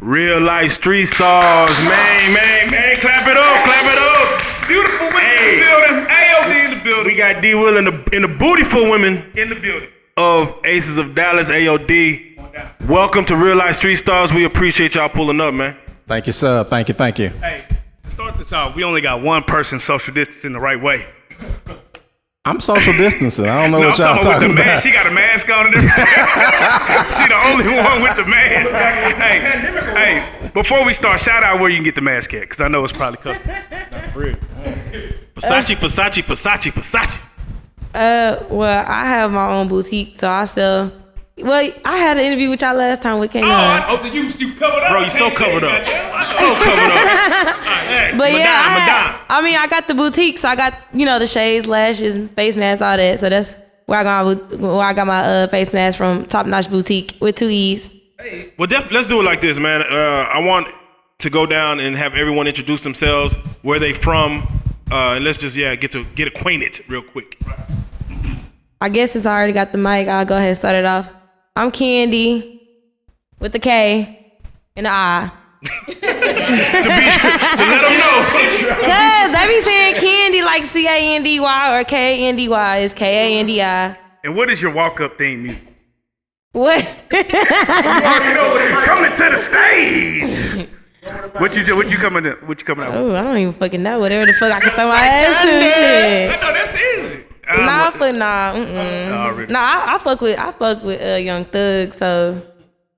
Real life street stars, man, clap it up. Beautiful women in the building, AOD in the building. We got D Will in the bootyful women in the building of Aces of Dallas, AOD. Welcome to Real Life Street Stars. We appreciate y'all pulling up, man. Thank you, sir. Thank you. Hey, to start this off, we only got one person social distancing the right way. I'm social distancing. I don't know what y'all talking about. She got a mask on and everything. She the only one with the mask. Hey, before we start, shout out where you can get the mask at, because I know it's probably custom. Versace. Well, I have my own boutique, so I sell. Well, I had an interview with y'all last time with K9. So you covered up? Bro, you so covered up. But yeah, I got the boutique, so I got, the shades, lashes, face masks, all that. So that's where I got my face mask from, Top Notch Boutique with 2 E's. Well, let's do it like this, man. I want to go down and have everyone introduce themselves, where they from, and let's just get acquainted real quick. I guess since I already got the mic, I'll go ahead and start it off. I'm Candy with the K and the I. to let them know. Cause they be saying Candy like Candy or Kandy. It's Kandi. And what is your walk-up theme music? What? Coming to the stage. What you coming out with? Oh, I don't even fucking know. Whatever the fuck I can throw my ass to shit. I know that's easy. I fuck with Young Thug, so.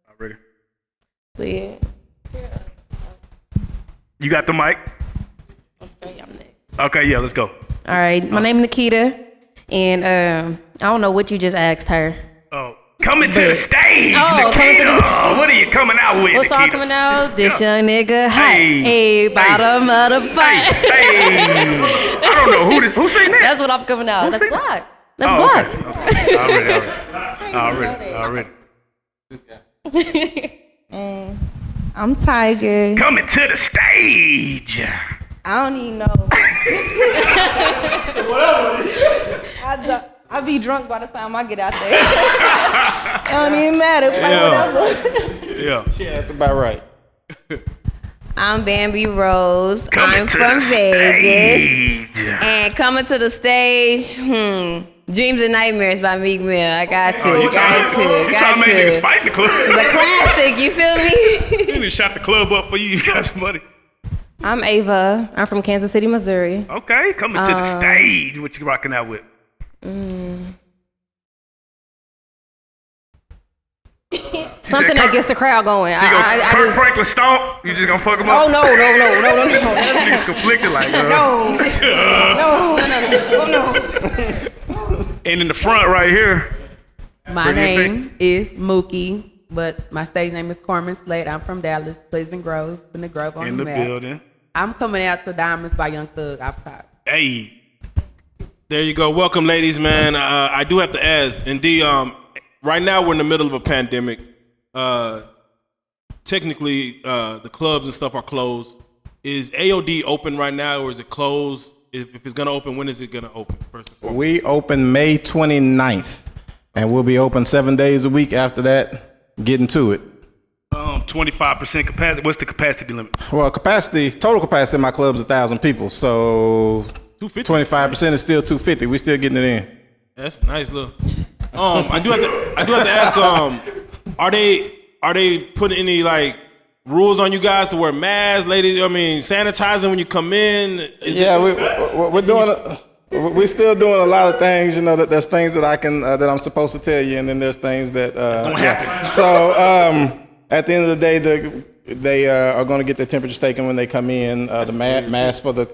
Already. But yeah. You got the mic? Let's go, y'all next. Okay, yeah, let's go. All right, my name is Nikita, and I don't know what you just asked her. Oh, coming to the stage, Nikita. What are you coming out with, What song Nikita? coming out? This young nigga hot. Hey. Bottom of the fight. Hey. I don't know who saying that. That's what I'm coming out. That's Glock. That's Glock. Already. I'm Tiger. Coming to the stage. I don't even know. I'll be drunk by the time I get out there. It don't even matter. Whatever. Yeah, that's about right. I'm Bambi Rose. Coming I'm to from the Vegas. stage. And coming to the stage, Dreams and Nightmares by Meek Mill. I got to. You trying to make niggas fight in the club. It's a classic, you feel me? You done shot the club up for you. You got some money. I'm Ava. I'm from Kansas City, Missouri. Okay, coming to the stage. What you rocking out with? Something that gets the crowd going. So Kirk Franklin stomp? You just gonna fuck him up? Oh, no. Niggas conflicted like No. And in the front right here. My name is Mookie, but my stage name is Carmen Slade. I'm from Dallas, Pleasant Grove, in the Grove on the map. Building. I'm coming out to Diamonds by Young Thug off top. Hey. There you go. Welcome, ladies, man. I do have to ask, and D, right now we're in the middle of a pandemic. Technically, the clubs and stuff are closed. Is AOD open right now, or is it closed? If it's gonna open, when is it gonna open? We open May 29th, and we'll be open 7 days a week after that, getting to it. 25% capacity. What's the capacity limit? Well, total capacity in my club is 1,000 people, so 25% is still 250. We're still getting it in. That's nice, look. I do have to ask. Are they putting any like rules on you guys to wear masks, ladies? I mean, sanitizing when you come in. We're doing. We're still doing a lot of things. That there's things that that I'm supposed to tell you, and then there's things that. So at the end of the day, they are going to get their temperatures taken when they come in. The mask for the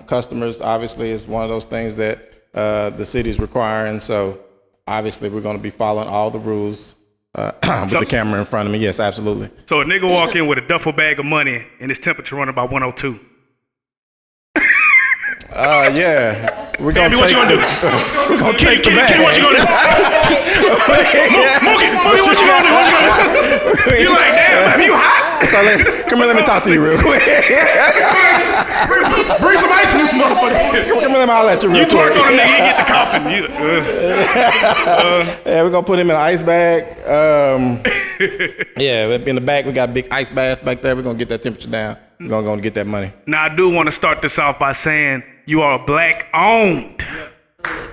customers obviously is one of those things that the city is requiring. So obviously we're going to be following all the rules with the camera in front of me. Yes, absolutely. So a nigga walk in with a duffel bag of money and his temperature running about 102. Yeah. We're gonna Baby, what you gonna do? We're gonna take the bag. Kitty, what you gonna do? Mookie, what you gonna do? What you gonna do? You like, damn, baby, you hot? So come here, let me talk to you real quick. Bring some ice in this motherfucker. Come here, let me holler at you real You quick. twerk on a nigga, you get the coffin. Yeah, we're gonna put him in an ice bag. Yeah, in the back we got a big ice bath back there. We're gonna get that temperature down. We're gonna get that money. Now, I do want to start this off by saying you are black-owned.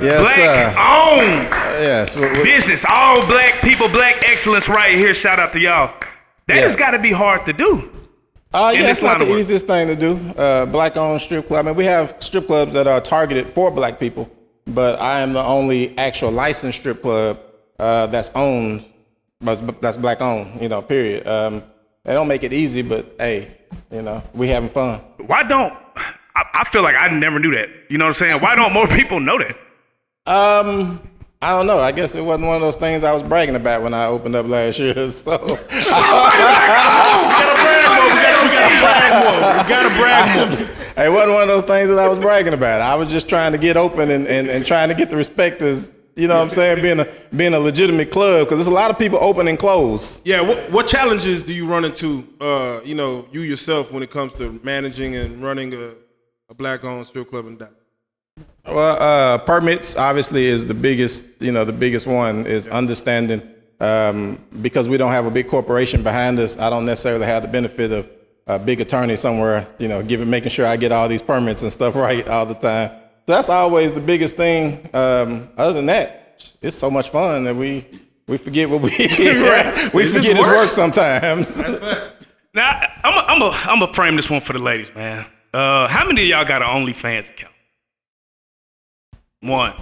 Yes, sir. Black-owned. Yes. Business. All black people, black excellence right here. Shout out to y'all. That has got to be hard to do. Yeah, in it's this not line of the work. easiest thing to do. Black-owned strip club. I mean, we have strip clubs that are targeted for black people, but I am the only actual licensed strip club that's owned, that's black-owned. You know, period. They don't make it easy, but hey, you know, we having fun. Why don't I feel like I never knew that. You know what I'm saying? Why don't more people know that? I don't know. I guess it wasn't one of those things I was bragging about when I opened up last year. So We gotta brag more. it wasn't one of those things that I was bragging about. I was just trying to get open and trying to get the respect as, you know what I'm saying, being a legitimate club, because there's a lot of people open and close. Yeah, what challenges do you run into, you know, you yourself when it comes to managing and running a black-owned strip club in Dallas? Well, permits obviously is the biggest, the biggest one is understanding, because we don't have a big corporation behind us. I don't necessarily have the benefit of a big attorney somewhere, making sure I get all these permits and stuff right all the time. So that's always the biggest thing. Other than that, it's so much fun that we forget what we we forget his work sometimes. Now, I'm gonna frame this one for the ladies, man. How many of y'all got an OnlyFans account? One.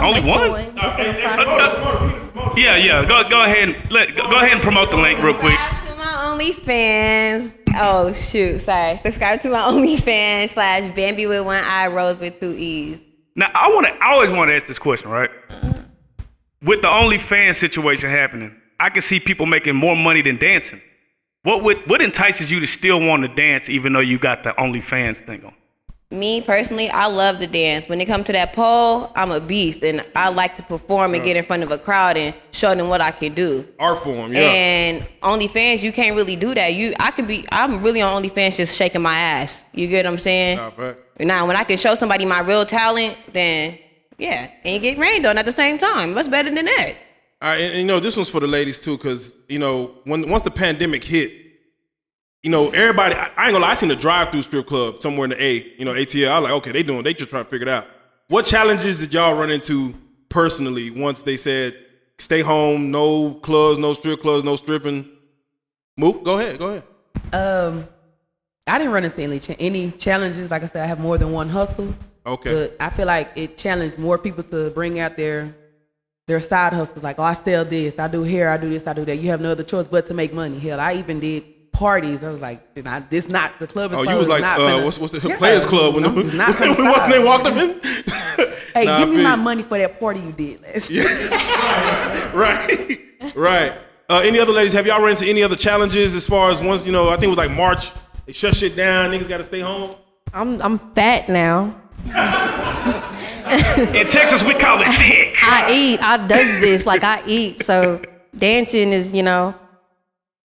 Only one? It's in the process. Yeah. Go ahead and promote the link real quick. Subscribe to my OnlyFans. Oh shoot, sorry. Subscribe to my OnlyFans / Bambi with one eye, Rose with two E's. Now I always want to ask this question, right? With the OnlyFans situation happening, I can see people making more money than dancing. What entices you to still want to dance even though you got the OnlyFans thing on? Me personally, I love to dance. When it comes to that pole, I'm a beast, and I like to perform and get in front of a crowd and show them what I can do. Art form, yeah. And OnlyFans, you can't really do that. I'm really on OnlyFans just shaking my ass. You get what I'm saying? Now, when I can show somebody my real talent, then yeah, and you get rained on at the same time. What's better than that? All right, and this one's for the ladies too, because once the pandemic hit, everybody, I ain't gonna lie, I seen a drive-through strip club somewhere in the ATL. I was like, okay, they just trying to figure it out. What challenges did y'all run into personally once they said, stay home, no clubs, no strip clubs, no stripping? Mook, go ahead. I didn't run into any challenges. Like I said, I have more than one hustle. Okay. But I feel like it challenged more people to bring out their side hustles. Like, I sell this, I do hair, I do this, I do that. You have no other choice but to make money. Hell, I even did parties. I was like, this not the club is closed. You was like, what's the Players Club when what's the name walked them in? Hey, give me my money for that party you did last year. Right. Any other ladies, have y'all run into any other challenges as far as once, I think it was like March, they shut shit down, niggas got to stay home? I'm fat now. In Texas, we call it thick. I does this, like I eat. So dancing is,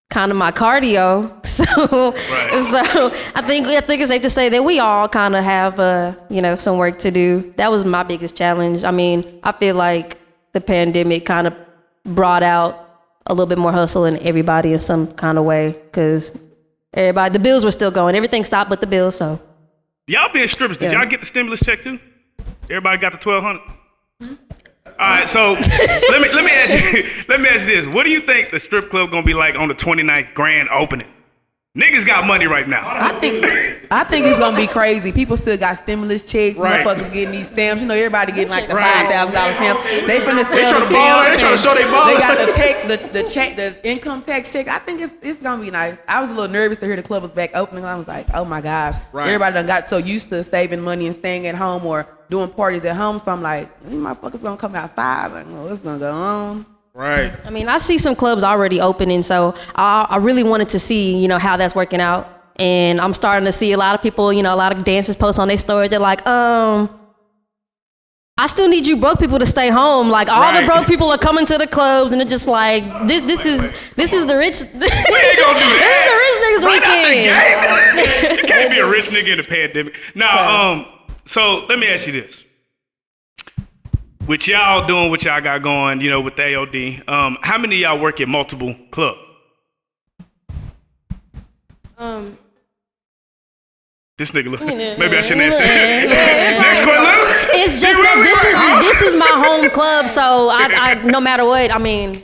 kind of my cardio. So I think it's safe to say that we all kind of have, some work to do. That was my biggest challenge. I mean, I feel like the pandemic kind of brought out a little bit more hustle in everybody in some kind of way, because the bills were still going. Everything stopped but the bills, so. Y'all being strippers, did y'all get the stimulus check too? Everybody got the $1,200? All right, so let me ask you this. What do you think the strip club gonna be like on the 29th grand opening? Niggas got money right now. I think it's gonna be crazy. People still got stimulus checks. Right. Motherfuckers getting these stamps. Everybody getting like the $5,000 stamps. They finna sell They the trying to ball. stamps. They trying to show they ball. They got the check, the income tax check. I think it's gonna be nice. I was a little nervous to hear the club was back opening. I was like, oh my gosh. Right. Everybody done got so used to saving money and staying at home or doing parties at home. So I'm like, these motherfuckers gonna come outside. Like, what's gonna go on? Right. I mean, I see some clubs already opening, so I really wanted to see, how that's working out. And I'm starting to see a lot of people, a lot of dancers post on their stories. They're like, I still need you broke people to stay home. Like all the broke people are coming to the clubs, and it's just like this is the rich. We ain't gonna do that. This is the rich niggas weekend. You can't be a rich nigga in a pandemic. Now, so let me ask you this: with y'all doing what y'all got going, you know, with the AOD, how many of y'all work at multiple clubs? This nigga look. Maybe I shouldn't ask that. Next question. It's just that this is my home club, so I no matter what, I mean,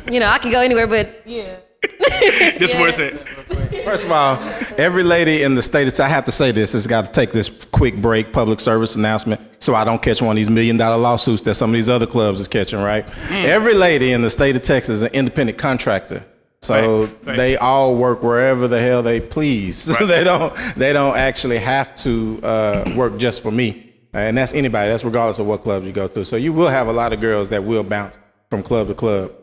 you know, I can go anywhere, but Yeah. This is where it's at. First of all, every lady in the state, I have to say this, has got to take this quick break, public service announcement, so I don't catch one of these $1 million lawsuits that some of these other clubs is catching, right? Every lady in the state of Texas is an independent contractor. So they all work wherever the hell they please. Right. they don't actually have to work just for me. And that's anybody. That's regardless of what club you go to. So you will have a lot of girls that will bounce from club to club.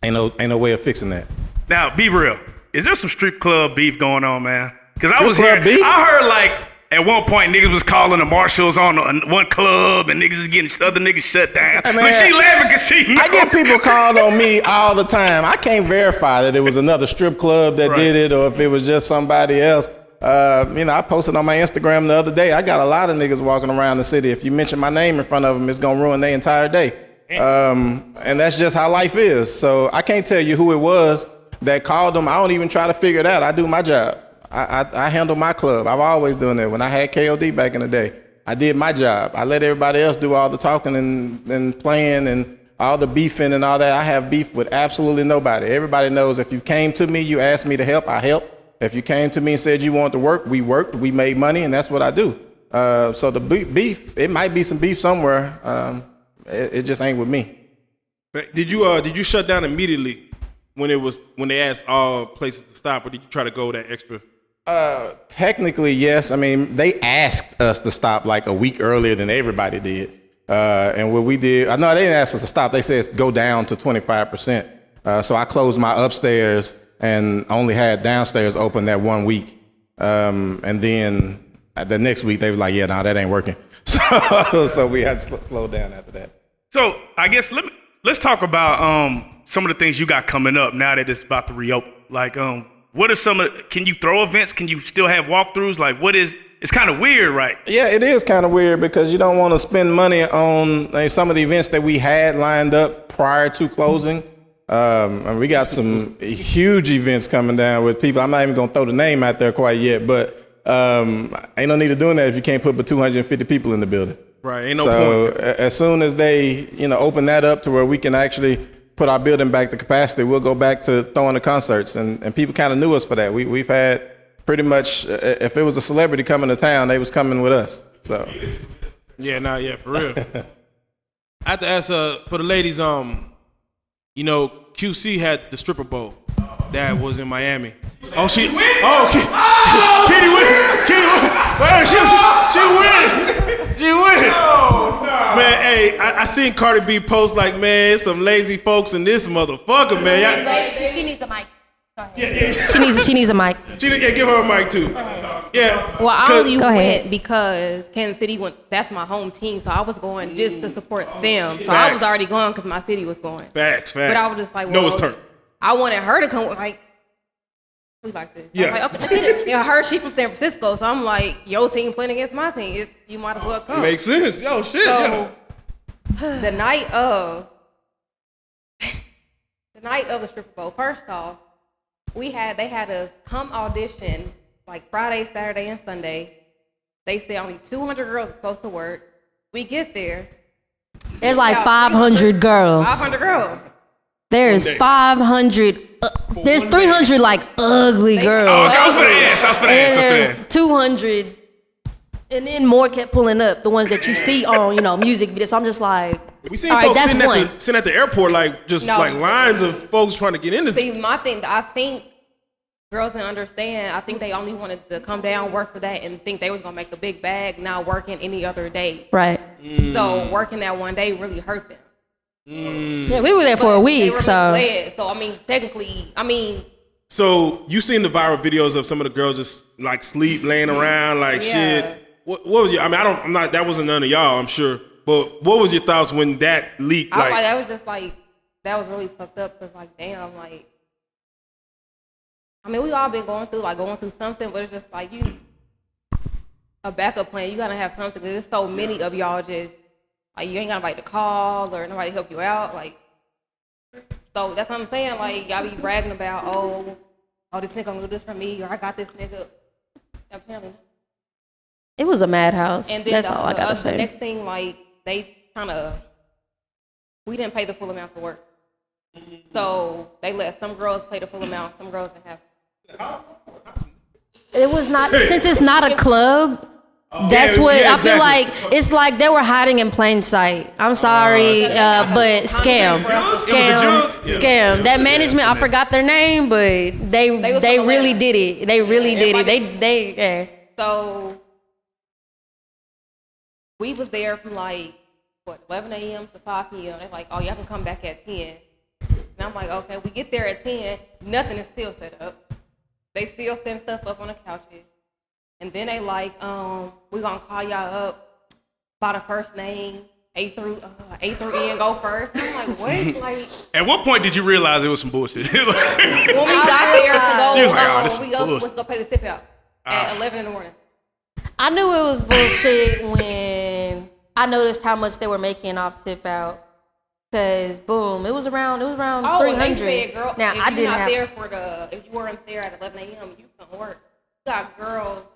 Ain't no way of fixing that. Now, be real. Is there some strip club beef going on, man? Because I heard like at one point niggas was calling the marshals on one club and niggas is getting other niggas shut down. Hey, man, but she laughing because she know. I get people called on me all the time. I can't verify that it was another strip club that did it or if it was just somebody else. You know, I posted on my Instagram the other day. I got a lot of niggas walking around the city. If you mention my name in front of them, it's gonna ruin their entire day. And that's just how life is. So I can't tell you who it was that called them. I don't even try to figure it out. I do my job. I handle my club. I've always done that. When I had KOD back in the day, I did my job. I let everybody else do all the talking and playing and all the beefing and all that. I have beef with absolutely nobody. Everybody knows if you came to me, you asked me to help, I helped. If you came to me and said you wanted to work, we worked, we made money, and that's what I do. So the beef, it might be some beef somewhere. It just ain't with me. Did you shut down immediately when they asked all places to stop, or did you try to go that extra? Technically, yes. I mean, they asked us to stop like a week earlier than everybody did. And what we did, no, they didn't ask us to stop. They said go down to 25%. So I closed my upstairs and only had downstairs open that 1 week. And then the next week they were like, yeah, no, that ain't working. So we had to slow down after that. So I guess let's talk about some of the things you got coming up now that it's about to reopen. Like, what are can you throw events? Can you still have walkthroughs? Like, it's kind of weird, right? Yeah, it is kind of weird because you don't want to spend money on some of the events that we had lined up prior to closing. And we got some huge events coming down with people. I'm not even going to throw the name out there quite yet, but ain't no need of doing that if you can't put but 250 people in the building. Right, ain't no point. So as soon as they, open that up to where we can actually put our building back to capacity, we'll go back to throwing the concerts. And people kind of knew us for that. We've had pretty much, if it was a celebrity coming to town, they was coming with us. So. Yeah, for real. I have to ask for the ladies, QC had the stripper bowl that was in Miami. Oh, Kitty win. She win. Oh, no. Man, hey, I seen Cardi B post like, man, some lazy folks in this motherfucker, man. She needs a mic. Yeah. She needs a mic. Give her a mic too. Yeah. Well, I only Go ahead. went because Kansas City that's my home team, so I was going just to support them. So Facts. I was already going because my city was going. Facts. But I was just like, Noah's turn. I wanted her to come like this. Yeah. I was like, okay, she's from San Francisco, so I'm like, your team playing against my team. You might as well come. Makes sense. Yo, shit. So the night of the stripper bowl, first off, they had us come audition like Friday, Saturday, and Sunday. They say only 200 girls are supposed to work. We get there. There's like 500 girls. 500 girls. There's 500. There's 300 like ugly girls. Oh, I was for the ass. And there's 200. And then more kept pulling up, the ones that you see on, music videos. So I'm just like, We seen all right, folks that's sitting at the airport, like like lines of folks trying to get in this. See, my thing, I think girls didn't understand. I think they only wanted to come down, work for that, and think they was gonna make a big bag, not working any other day. right. So working that one day really hurt them. Yeah, we were there for a They week, were so. misled. So technically, So you seen the viral videos of some of the girls just like sleep, laying around, like shit. What was your? I mean, I'm not. That wasn't none of y'all, I'm sure. But what was your thoughts when that leaked? I was like, that was just like, that was really fucked up. Cause like, damn, like, I mean, we all been going through something, but it's just like a backup plan. You gotta have something. Cause there's so many of y'all just like you ain't got nobody to call or nobody to help you out. Like, so that's what I'm saying. Like, y'all be bragging about, oh, this nigga gonna do this for me, or I got this nigga. Apparently. It was a madhouse. And then that's all I gotta say. The next thing, like, they we didn't pay the full amount to work. So they let some girls pay the full amount, some girls didn't have to. It was not, since it's not a club, that's what I feel like. It's like they were hiding in plain sight. I'm sorry, but scam. That management, I forgot their name, but they really did it. They really did it. Yeah. So we was there from like 11 a.m. to 5 p.m. They're like, oh, y'all can come back at 10. And I'm like, okay. We get there at 10. Nothing is still set up. They still setting stuff up on the couches. And then they like, we gonna call y'all up by the first name. A through N go first. I'm like, what? Like, at what point did you realize it was some bullshit? when we got there to go, let's go pay the tip out at 11 in the morning. I knew it was bullshit when I noticed how much they were making off tip out. Cause boom, it was around 300. They said, girl, now if I didn't have. If you weren't there at 11 a.m., you couldn't work. You got girls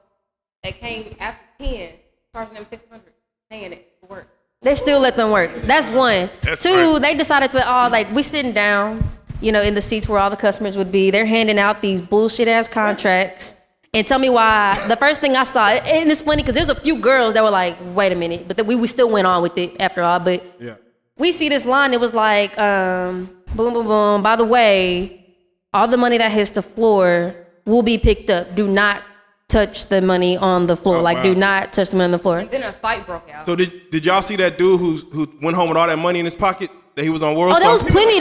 that came after 10, charging them $600, paying it to work. They still let them work. That's one. That's Two, right. They decided to we sitting down, in the seats where all the customers would be. They're handing out these bullshit ass contracts. And tell me why. The first thing I saw, and it's funny because there's a few girls that were like, wait a minute, but we still went on with it after all. But Yeah. we see this line. It was like, boom, boom, boom. By the way, all the money that hits the floor will be picked up. Do not touch the money on the floor. Do not touch the money on the floor. And then a fight broke out. So did y'all see that dude who went home with all that money in his pocket that he was on World Oh, Star? There was plenty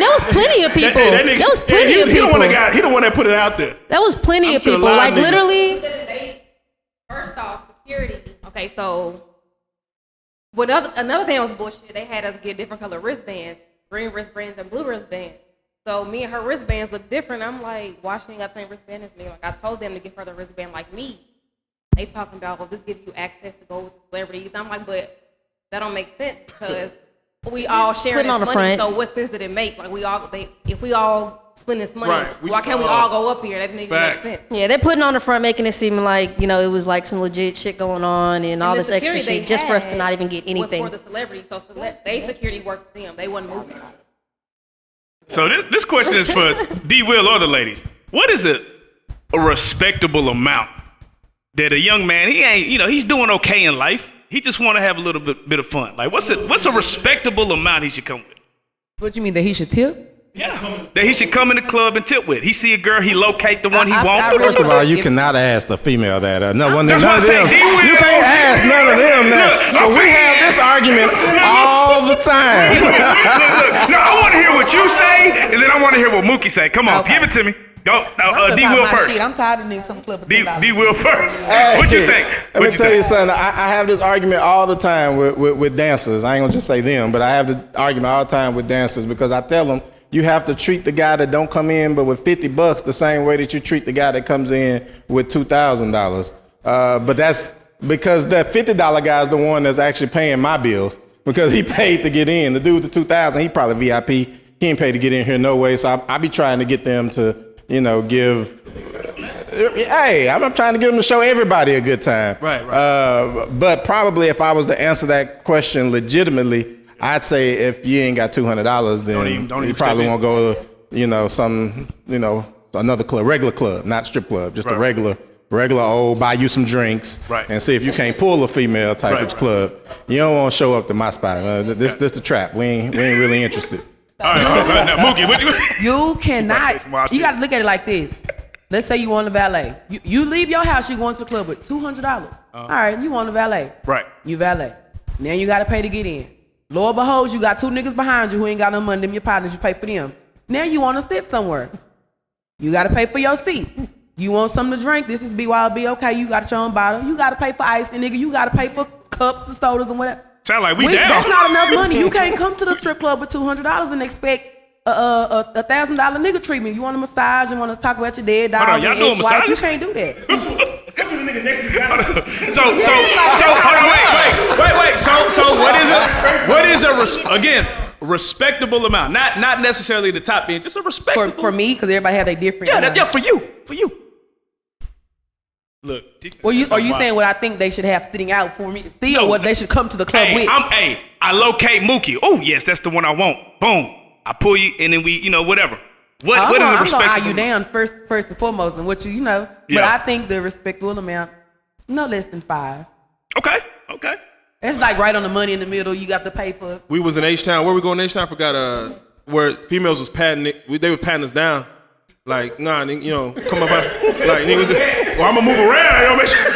of people. There was plenty of people. He the one that put it out there. That was plenty of sure people. a lot Like of niggas- literally. First off, security. Okay, so another thing that was bullshit, they had us get different color wristbands, green wristbands and blue wristbands. So me and her wristbands look different. I'm like, why she ain't got the same wristband as me? Like, I told them to give her the wristband like me. They talking about, well, this gives you access to go with the celebrities. I'm like, but that don't make sense because we all share this on the money. front. So what sense did it make? Like if we all spend this money, Right. why can't we all go up here? That didn't even make Facts. sense. Yeah, they're putting on the front, making it seem like, it was like some legit shit going on and all the this extra security they shit just for us to had not even get anything. was for the celebrity. So they security worked for them. They wasn't moving. So this question is for D. Will or the ladies. What is a respectable amount that a young man, he ain't, he's doing okay in life. He just want to have a little bit of fun. Like, what's a respectable amount he should come with? What you mean, that he should tip? Yeah, that he should come in the club and tip with. He see a girl, he locate the one he wants. First of all, you cannot ask the female that. None of them. That's what I'm saying. You can't ask none of them that. But we have this argument all the time. No, I want to hear what you say, and then I want to hear what Mookie say. Come on, Okay. give it to me. Go, I'm D. talking Will about my first. shit. I'm tired of niggas some club. D. Will first. Hey, What you think? Let me tell you something. I have this argument all the time with dancers. I ain't gonna just say them, but I have the argument all the time with dancers because I tell them you have to treat the guy that don't come in but with $50 the same way that you treat the guy that comes in with $2,000. But that's because that $50 guy is the one that's actually paying my bills because he paid to get in. The dude with the $2,000, he probably VIP. He ain't paid to get in here no way. So I be trying to get them to, give. Hey, I'm trying to get them to show everybody a good time. Right. But probably if I was to answer that question legitimately, I'd say if you ain't got $200, then don't you even probably step won't go to, another club, regular club, not strip club, just a regular old, buy you some drinks, Right. and see if you can't pull a female type of club. You don't want to show up to my spot. This the trap. We ain't really interested. All right, now, Mookie, what you? You cannot. You got to look at it like this. Let's say you want a valet. You leave your house, you go into the club with $200. All right, you want a valet. Right. You valet. Now you got to pay to get in. Lo and behold, you got two niggas behind you who ain't got no money. Them your partners, you pay for them. Now you want to sit somewhere. You got to pay for your seat. You want something to drink? This is BYOB. Okay, you got your own bottle. You got to pay for ice, and nigga, you got to pay for cups and sodas and whatever. Sound like we down. That's not enough money. You can't come to the strip club with $200 and expect a $1,000 nigga treatment. You want a massage and want to talk about your dead dog. Hold on, y'all doing massages? You can't do that. So hold on, wait. So what is a respectable amount? Not necessarily the top end, just a respectable. For me, because everybody have their different. Yeah, for you. Look. Well, are you saying what I think they should have sitting out for me to see, or what they should come to the club with? I locate Mookie. Oh yes, that's the one I want. Boom. I pull you, and then we, whatever. What is a respectable? I'm gonna eye you down first and foremost, and what you know. Yeah. But I think the respectable amount, no less than 5. Okay. It's like right on the money in the middle. You got to pay for. We was in H-Town. Where we going in H-Town? I forgot. Where females was patting it. They were patting us down. Like, nah, come up. Like, niggas. Well, I'm gonna move around. Make sure.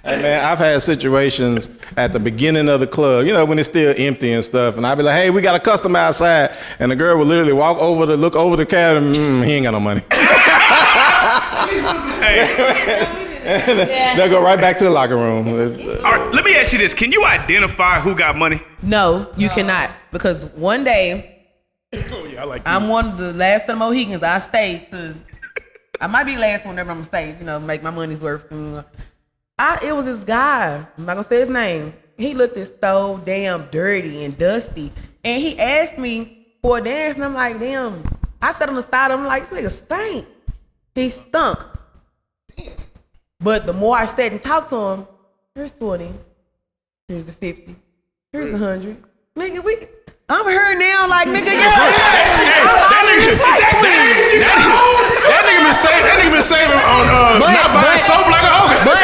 Hey man, I've had situations at the beginning of the club, when it's still empty and stuff, and I'd be like, hey, we got a customer outside, and the girl would literally look over the cabinet, he ain't got no money. They'll go right back to the locker room. All right, let me ask you this. Can you identify who got money? No, you cannot. Because one day, I like I'm one of the last of the Mohicans. I stayed to, I might be last whenever I'm staying, make my money's worth. It was this guy, I'm not gonna say his name. He looked so damn dirty and dusty. And he asked me for a dance, and I'm like, damn. I sat on the side of him like, this nigga stink. He stunk. But the more I sat and talked to him, here's 20, here's the 50, here's the 100. Nigga, I'm here now, like, nigga, That nigga been saving on not buying soap like a hoe. But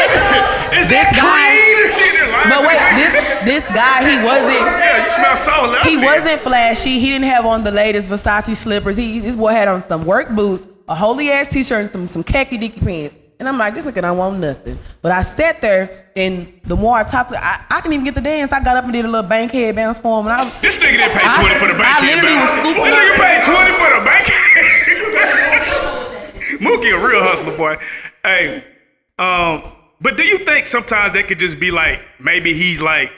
is that crazy? But wait, this guy, he wasn't. Yeah, you smell so lovely. He wasn't flashy. He didn't have on the latest Versace slippers. This boy had on some work boots, a holy ass t-shirt, and some khaki dicky pants. And I'm like, this nigga don't want nothing. But I sat there, and the more I talked to I couldn't even get the dance. I got up and did a little bank head bounce for him. And this nigga didn't pay 20 for the bank head bounce. I literally was scooping this nigga paid 20 for the bank head. Mookie a real hustler, boy. Hey, but do you think sometimes that could just be like, maybe he's like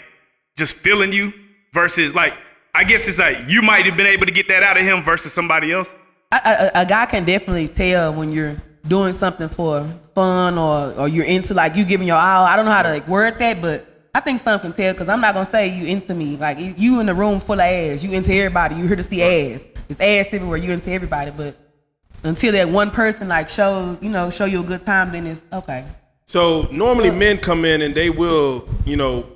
just feeling you versus like, I guess it's like you might have been able to get that out of him versus somebody else? A guy can definitely tell when you're doing something for fun or you're into, like, you giving your all. I don't know how to like word that, but I think some can tell, because I'm not gonna say you into me. Like, you in the room full of ass, you into everybody, you here to see ass. It's ass everywhere, you into everybody. But until that one person like show you a good time, then it's okay. So normally men come in and they will,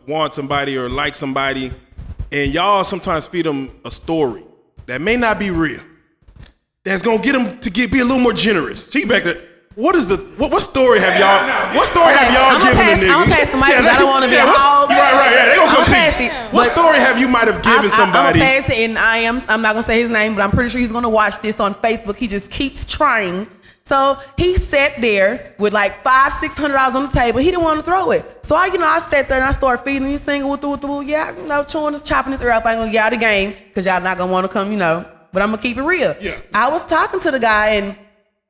want somebody or like somebody, and y'all sometimes feed them a story that may not be real. That's gonna get them to be a little more generous. She back there. What story have y'all? What story have y'all given the nigga? I'm gonna pass the mic because I don't want to be a hog. Right. Yeah, they gonna come see you. What story have you might have given somebody? I'm gonna pass it, and I'm not gonna say his name, but I'm pretty sure he's gonna watch this on Facebook. He just keeps trying. So he sat there with like $500-600 on the table. He didn't want to throw it. So I sat there and I started feeding him. He's singing with the yeah, chewing this, chopping his ear up. I ain't gonna get out of the game because y'all not gonna want to come, But I'm gonna keep it real. Yeah. I was talking to the guy and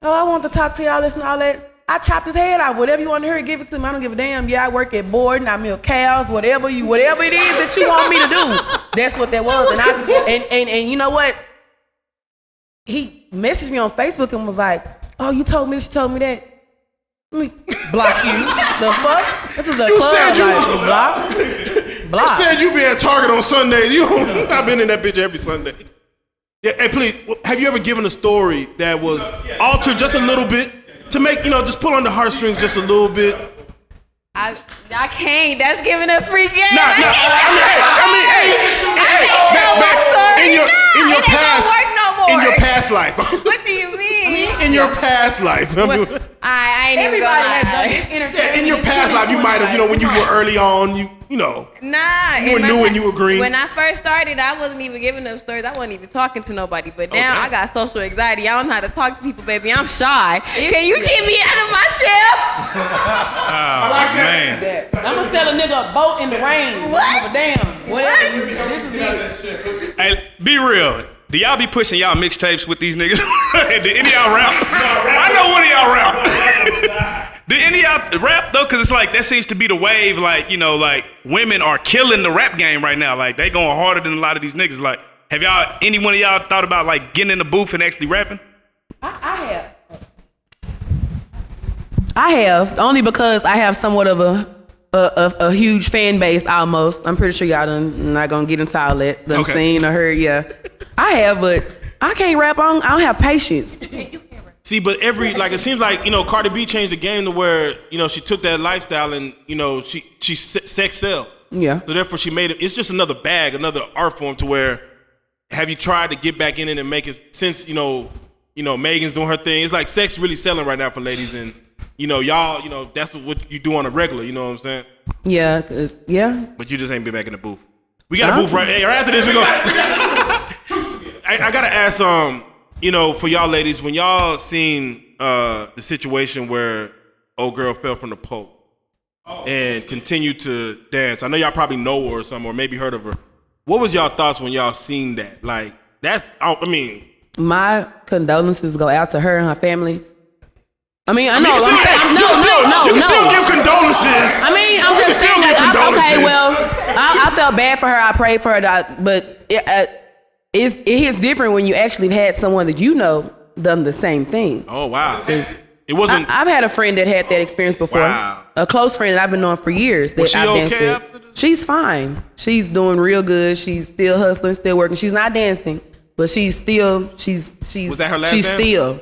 I want to talk to y'all, this and all that. I chopped his head off. Whatever you want to hear, give it to me. I don't give a damn. Yeah, I work at Borden. I milk cows. Whatever it is that you want me to do, that's what that was. And you know what? He messaged me on Facebook and was like, "Oh, you told me this, you told me that. Let me block you. The fuck? This is a club. Block. You said you be at Target on Sundays. I've been in that bitch every Sunday. Yeah, hey, please, have you ever given a story that was altered just a little bit to make, just pull on the heartstrings just a little bit? I can't. That's giving a free game. In your past life. What do you mean? In your past life. I ain't even gonna lie. In your past life, you might have, when you were early on, Nah. You were new and you were green. When I first started, I wasn't even giving up stories. I wasn't even talking to nobody. But now I got social anxiety. I don't know how to talk to people, baby. I'm shy. Can you get me out of my shell? I like that. I'm gonna sell a nigga a boat in the rain. What? Damn. Whatever. This is it. Hey, be real. Do y'all be pushing y'all mixtapes with these niggas? Did any of y'all rap? I know one of y'all rap. Did any of y'all rap though? Cause it's like that seems to be the wave. Like like women are killing the rap game right now. Like they going harder than a lot of these niggas. Like, have y'all any one of y'all thought about like getting in the booth and actually rapping? I have only because I have somewhat of a huge fan base almost. I'm pretty sure y'all done not gonna get into all that. Done seen or heard, yeah. I have, but I can't rap on. I don't have patience. See, but it seems like Cardi B changed the game to where she took that lifestyle and she sex sells. Yeah. So therefore she made it. It's just another bag, another art form to where have you tried to get back in it and make it since Megan's doing her thing. It's like sex really selling right now for ladies and. Y'all, that's what you do on a regular, you know what I'm saying? Yeah, But you just ain't been back in the booth. We got a booth right after this. We go. I gotta ask, for y'all ladies, when y'all seen the situation where old girl fell from the pole and continued to dance. I know y'all probably know her or something, or maybe heard of her. What was y'all thoughts when y'all seen that? Like that. I mean, my condolences go out to her and her family. I know. No. Still give condolences. I'm just saying. I felt bad for her. I prayed for her, but it is different when you actually had someone that done the same thing. Oh wow! It wasn't. I've had a friend that had that experience before. Wow. A close friend that I've been knowing for years. That I've danced with. She's fine. She's doing real good. She's still hustling, still working. She's not dancing, but she's still. She's. Was that her last dance? Still.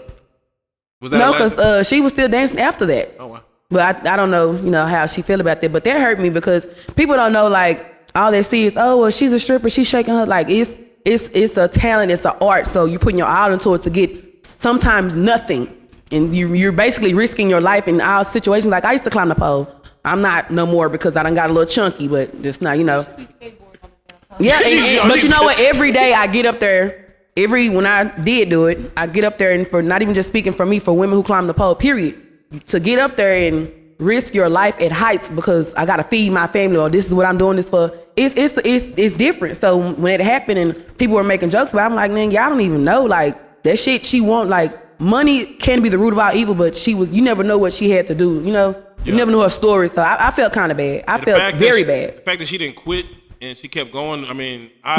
No, because she was still dancing after that. Oh wow! But I don't know, how she feel about that. But that hurt me because people don't know. Like all they see is, oh well, she's a stripper. She's shaking her. Like it's a talent. It's an art. So you're putting your all into it to get sometimes nothing, and you're basically risking your life in all situations. Like I used to climb the pole. I'm not no more because I done got a little chunky, but it's not, Yeah, but you know what? Every day I get up there. When I did do it, I get up there and for not even just speaking for me, for women who climb the pole, period, to get up there and risk your life at heights because I gotta feed my family or this is what I'm doing this for. It's different. So when it happened and people were making jokes about it, I'm like, man, y'all don't even know like that shit she want. Like money can be the root of all evil, but you never know what she had to do. You never knew her story. So I felt kind of bad. I felt very bad. The fact that she didn't quit. And she kept going. I mean, if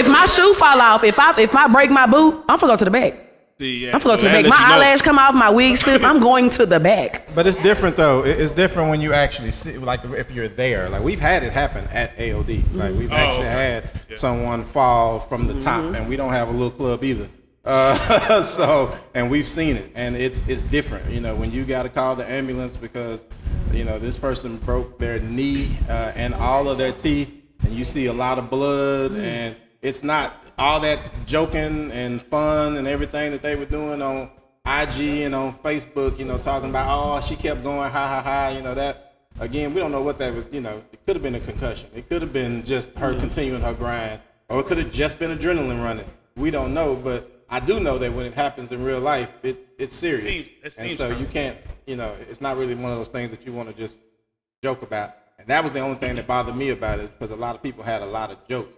my shoe fall off, if I break my boot, I'm gonna go to the back. I'm gonna go to the back. My eyelash come off, my wig slip. I'm going to the back. But it's different though. It's different when you actually see, like if you're there. Like we've had it happen at AOD. Like we've actually had someone fall from the top, and we don't have a little club either. And we've seen it, and it's different. When you got to call the ambulance because. This person broke their knee and all of their teeth, and you see a lot of blood, and it's not all that joking and fun and everything that they were doing on IG and on Facebook, talking about, oh, she kept going, ha, ha, ha, that. Again, we don't know what that was, it could have been a concussion. It could have been just her continuing her grind, or it could have just been adrenaline running. We don't know, but I do know that when it happens in real life, it's serious. And so you can't, it's not really one of those things that you want to just joke about. And that was the only thing that bothered me about it, because a lot of people had a lot of jokes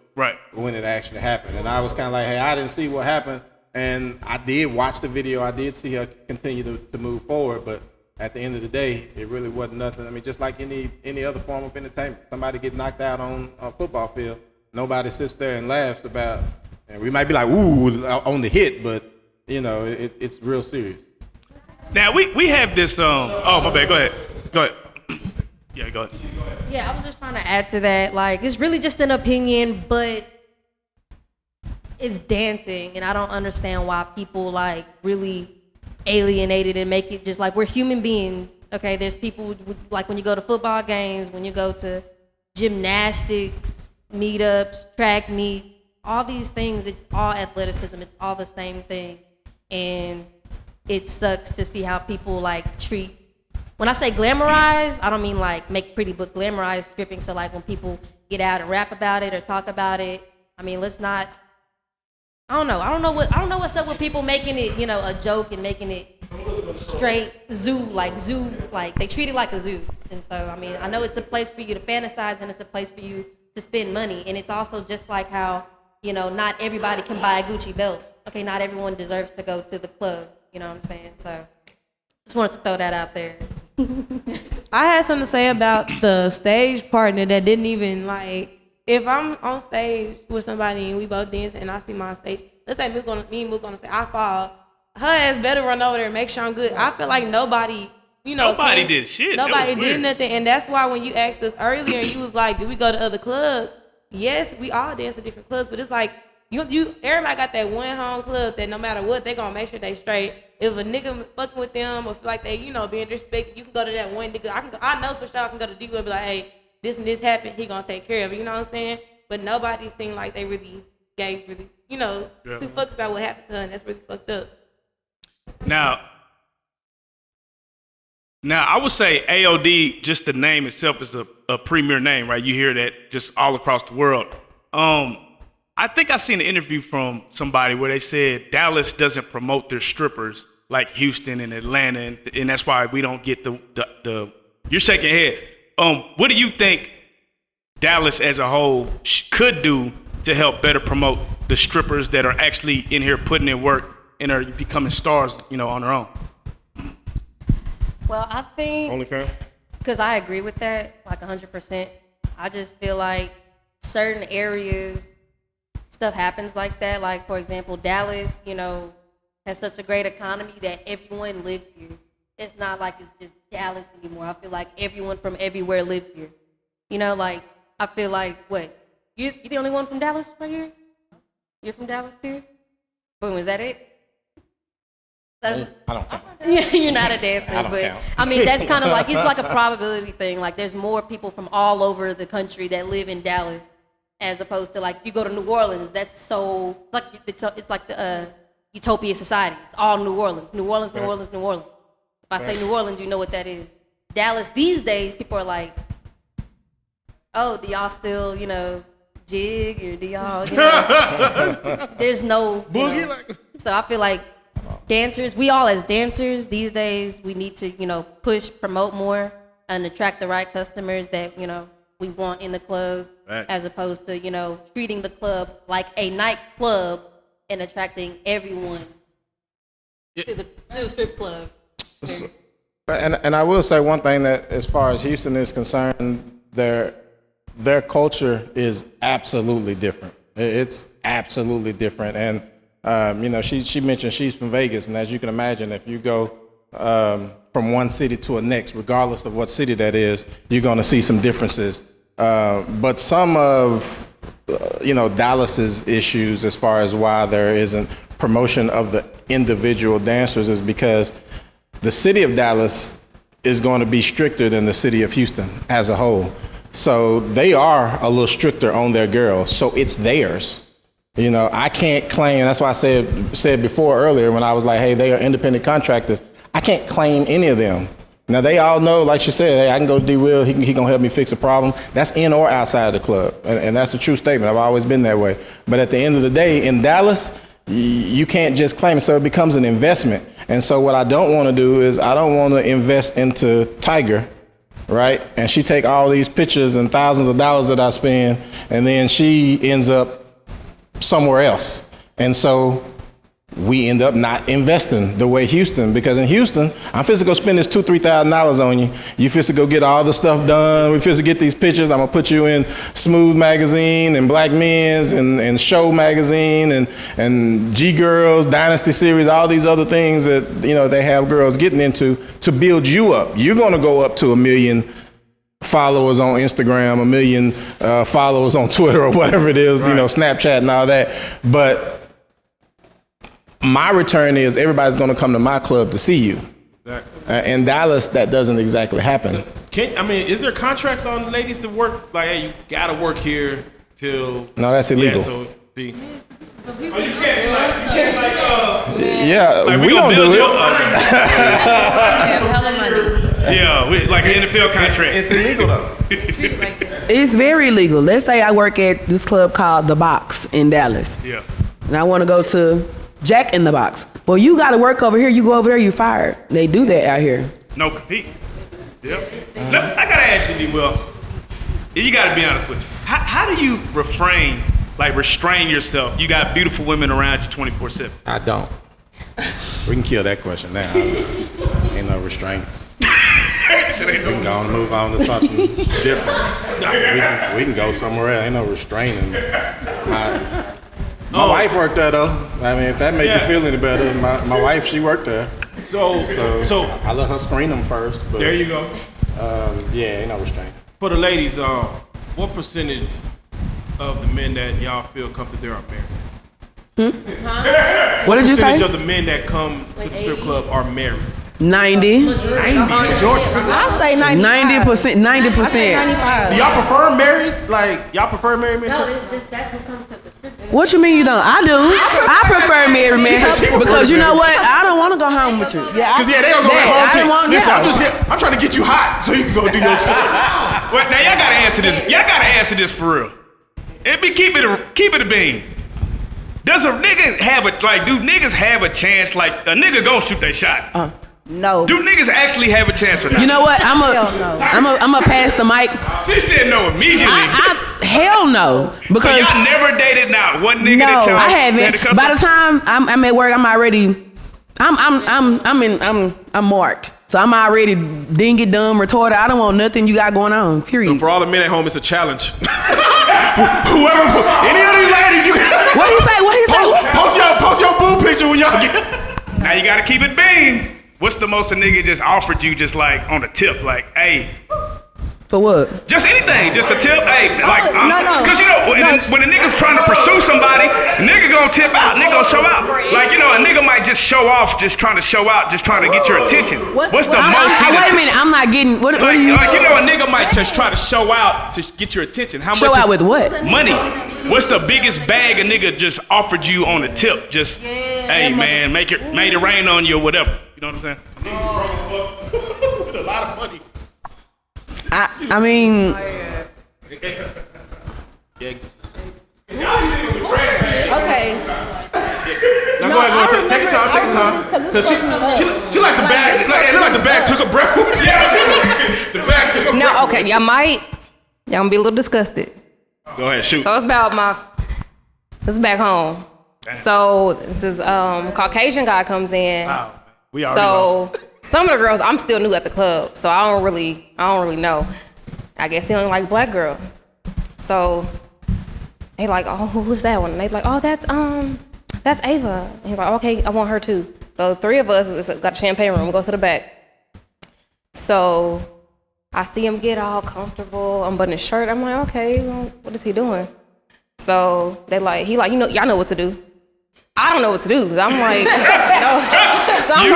when it actually happened. And I was kind of like, hey, I didn't see what happened. And I did watch the video. I did see her continue to move forward. But at the end of the day, it really wasn't nothing. I mean, just like any other form of entertainment. Somebody get knocked out on a football field. Nobody sits there and laughs about, and we might be like, ooh, on the hit, but, it's real serious. Now, we have this, oh, my bad, go ahead. Yeah, go ahead. Yeah, I was just trying to add to that. Like, it's really just an opinion, but it's dancing, and I don't understand why people, like, really alienate it and make it just like we're human beings. Okay, there's people, like, when you go to football games, when you go to gymnastics, meetups, track meet, all these things, it's all athleticism. It's all the same thing. And it sucks to see how people, like, treat. When I say glamorize, I don't mean like make pretty, but glamorize stripping. So like when people get out and rap about it or talk about it, I mean, let's not. I don't know what's up with people making it, a joke and making it straight zoo, like they treat it like a zoo. And so, I mean, I know it's a place for you to fantasize and it's a place for you spend money. And it's also just like how, not everybody can buy a Gucci belt. Okay, not everyone deserves to go to the club. You know what I'm saying? So just wanted to throw that out there. I had something to say about the stage partner that didn't even like. If I'm on stage with somebody and we both dance and I see my stage, let's say me and Mook gonna say I fall, her ass better run over there and make sure I'm good. I feel like nobody, nobody did shit. Nobody did nothing, and that's why when you asked us earlier, you was like, "Do we go to other clubs?" Yes, we all dance at different clubs, but it's like everybody got that one home club that no matter what, they gonna make sure they straight. If a nigga fucking with them or feel like they, being disrespected, you can go to that one nigga. I know for sure I can go to D and be like, hey, this and this happened, he gonna take care of it, you know what I'm saying? But nobody seemed like they really gave two fucks about what happened to her, and that's really fucked up. Now I would say AOD, just the name itself is a premier name, right? You hear that just all across the world. I think I seen an interview from somebody where they said Dallas doesn't promote their strippers like Houston and Atlanta, and that's why we don't get the you're shaking your head. What do you think Dallas as a whole could do to help better promote the strippers that are actually in here putting in work and are becoming stars, on their own? Well, I think OnlyFans? because I agree with that, like 100%. I just feel like certain areas, stuff happens like that. Like, for example, Dallas, has such a great economy that everyone lives here. It's not like it's just Dallas anymore. I feel like everyone from everywhere lives here. I feel like, what? You the only one from Dallas right here? You're from Dallas too? Boom, is that it? I don't count. You're not a dancer, but count. I mean, that's kind of like, it's like a probability thing. Like, there's more people from all over the country that live in Dallas, as opposed to like, you go to New Orleans, that's so, it's like the utopia society. It's all New Orleans. New Orleans, New Orleans, New Orleans. If I say New Orleans, you know what that is. Dallas these days, people are like, oh, do y'all still, jig, or do y'all, there's no boogie. So I feel like dancers, we all as dancers these days, we need to, push, promote more, and attract the right customers that, we want in the club, right, as opposed to, treating the club like a nightclub and attracting everyone to the strip club. So, and I will say one thing, that as far as Houston is concerned, their culture is absolutely different. It's absolutely different. And she mentioned she's from Vegas, and as you can imagine, if you go from one city to the next, regardless of what city that is, you're going to see some differences. But some of Dallas's issues, as far as why there isn't promotion of the individual dancers, is because the city of Dallas is going to be stricter than the city of Houston as a whole. So they are a little stricter on their girls, so it's theirs. I can't claim, that's why I said before earlier when I was like, hey, they are independent contractors. I can't claim any of them. Now they all know, like she said, hey, I can go to D Will, he gonna help me fix a problem. That's in or outside of the club, and that's a true statement. I've always been that way. But at the end of the day, in Dallas, you can't just claim it, so it becomes an investment. And so what I don't want to do is I don't want to invest into Tiger, right? And she take all these pictures and thousands of dollars that I spend, and then she ends up somewhere else. And so we end up not investing the way Houston, because in Houston, I'm finna go spend this $2,000-$3,000 on you. You finna go get all the stuff done. We finna get these pictures. I'm gonna put you in Smooth Magazine and Black Men's and Show Magazine and G Girls, Dynasty Series, all these other things that they have girls getting into to build you up. You're gonna go up to 1 million followers on Instagram, 1 million followers on Twitter or whatever it is, right, Snapchat and all that. But my return is everybody's going to come to my club to see you. Exactly. In Dallas, that doesn't exactly happen. Is there contracts on ladies to work? Like, hey, you got to work here till... No, that's illegal. Yeah, so we don't do it. Yeah, like an NFL contract. It's illegal though. It's very illegal. Let's say I work at this club called The Box in Dallas. Yeah. And I want to go to Jack in the Box. Well, you got to work over here. You go over there, you fired. They do that out here. No compete. Yep. I got to ask you, D. Will. You gotta be honest with you. How do you restrain yourself? You got beautiful women around you 24/7. I don't. We can kill that question now. Ain't no restraints. We can go and move on to something different. We can go somewhere else. Ain't no restraining. My wife worked there though. I mean, if that makes you feel any better, my wife, she worked there. So I let her screen them first. But, there you go. Ain't no restraint. For the ladies, what percentage of the men that y'all feel comfortable there are married? What did you say? Percentage of the men that come to the strip club are married? 90. I'll say 90%. 90%. 95. Do y'all prefer married? Like y'all prefer married men? No, it's just that's what comes to the strip. What you mean you don't? I do. I prefer married men because you know what? I don't want to go home with you. Because they don't go home to you. Listen, yeah. I'm just here. I'm trying to get you hot so you can go do your shit. Well, now y'all gotta answer this. Y'all gotta answer this for real. Keep it a bean. Does a nigga have do niggas have a chance? Like a nigga gon' shoot that shot? No. Do niggas actually have a chance or not? You know what? I'm a pass the mic. She said no immediately. Hell no. Because So y'all never dated not one nigga that y'all I had to haven't. cuss By out? the time I'm at work, I'm marked. So I'm already dingy, dumb, retarded. I don't want nothing you got going on. Period. So for all the men at home, it's a challenge. Whoever, any of these ladies, you What he say? post your boo picture when y'all get. Now you gotta keep it bean. What's the most a nigga just offered you just like on the tip? Like, hey. For what? Just anything, just a tip. Hey, like, no. Because you know, when a nigga's trying to pursue somebody, nigga gonna tip out, nigga gonna show out. Like, you know, a nigga might just show off, just trying to show out, just trying to get your attention. What's the most? Wait a minute, I'm not getting. What do you? Like, you know, a nigga might just try to show out to get your attention. How Show much? out with what? Money. What's the biggest bag a nigga just offered you on the tip? Just, hey man, made it rain on you or whatever. You know what I'm saying? With a lot of money. I mean. Okay. Now go ahead, take your time. Cause she like the bag. It looked like the bag took a breath. Yeah, the bag took a breath. No, okay, y'all gonna be a little disgusted. Go ahead, shoot. So it's about this is back home. So this is Caucasian guy comes in. Wow. We already lost. Some of the girls, I'm still new at the club, so I don't really know. I guess he only like black girls. So they like, oh, who's that one? And they like, oh, that's Ava. And he's like, okay, I want her too. So 3 of us got a champagne room, go to the back. So I see him get all comfortable, unbutton his shirt. I'm like, okay, well, what is he doing? So they like, he like, you know, y'all know what to do. I don't know what to do, because I'm like, no. So I'm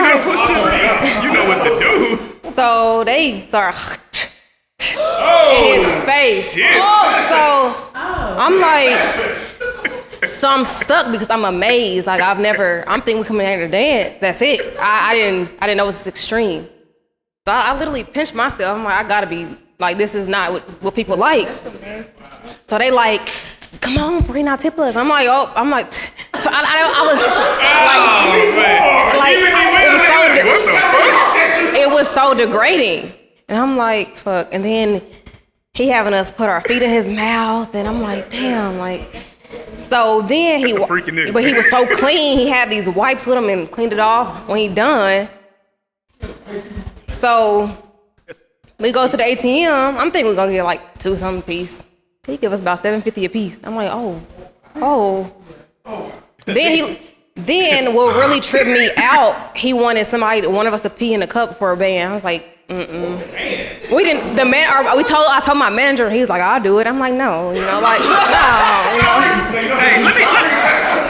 You know what to do. So they start in his face. So I'm like, so I'm stuck because I'm amazed. Like I'm thinking we coming here to dance. That's it. I didn't know it was extreme. So I literally pinched myself. I'm like, I gotta be like, this is not what people like. So they like, come on, Bree, tip us. I'm like, I was it was so degrading. And I'm like, fuck. And then he having us put our feet in his mouth, and I'm like, damn, like. So then he was so clean. He had these wipes with him and cleaned it off when he done. So we go to the ATM. I'm thinking we're gonna get like 2 something piece. He give us about $7.50 a piece. I'm like, oh. Then what really tripped me out, he wanted one of us to pee in a cup for a band. I was like, We didn't. I told my manager. He was like, I'll do it. I'm like, no, no. Hey,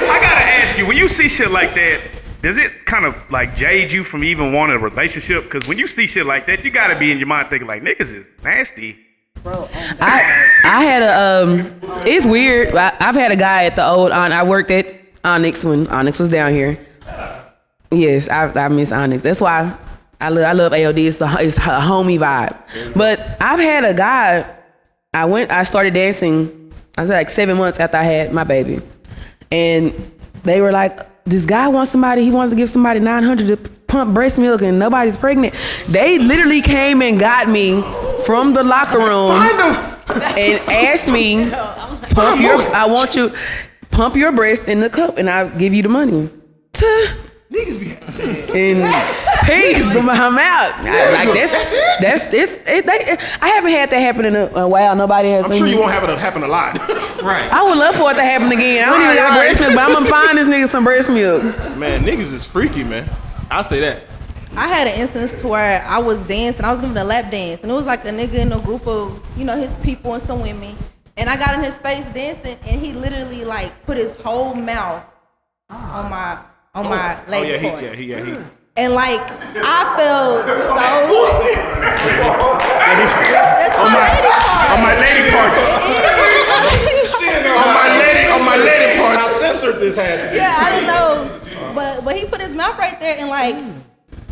I gotta ask you. When you see shit like that, does it kind of like jade you from even wanting a relationship? Because when you see shit like that, you gotta be in your mind thinking like, niggas is nasty. Bro, I had it's weird. I've had a guy at the old I worked at Onyx when Onyx was down here. Yes, I miss Onyx. That's why I love AOD. It's a homie vibe. But I've had a guy. I started dancing. I was like 7 months after I had my baby, and they were like, "This guy wants somebody. He wants to give somebody $900 to pump breast milk, and nobody's pregnant." They literally came and got me from the locker room. and ask me, pump your breast in the cup, and I'll give you the money. Niggas be And peace, I'm out. I haven't had that happen in a while. Nobody has. I'm sure you won't have it happen a lot. Right. I would love for it to happen again. I don't even got breast milk, but I'm gonna find this nigga some breast milk. Man, niggas is freaky, man. I'll say that. I had an instance to where I was dancing. I was giving a lap dance, and it was like a nigga in a group of, his people and some women. And I got in his face dancing, and he literally like put his whole mouth on my lady part. He. And like I felt so. That's on my lady parts. on my lady parts. I censored this hat. Yeah, I didn't know, but he put his mouth right there, and like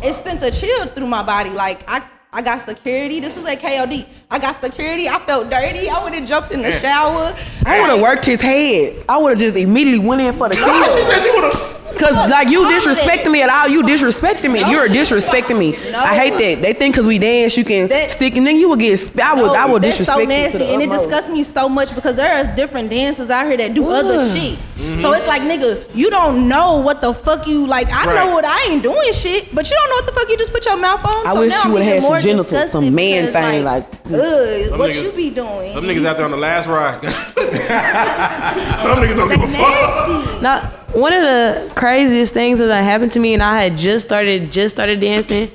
it sent a chill through my body. Like I got security. This was at KOD. I got security. I felt dirty. I would have jumped in the shower. I would have worked his head. I would have just immediately went in for the kill. Cause like you disrespecting me at all, you disrespecting me. You're disrespecting me. I hate that. They think cause we dance, you can stick, and then you will get. I will disrespect you. That's so nasty, and it disgusts me so much because there are different dancers out here that do other shit. Mm-hmm. So it's like, nigga, you don't know what the fuck you like. I know what I ain't doing shit, but you don't know what the fuck you just put your mouth on. I wish you would have had some genitals, some man thing like. What you be doing? Some niggas out there on the last ride. Some niggas don't give a fuck. Now, one of the craziest things that happened to me, and I had just started dancing.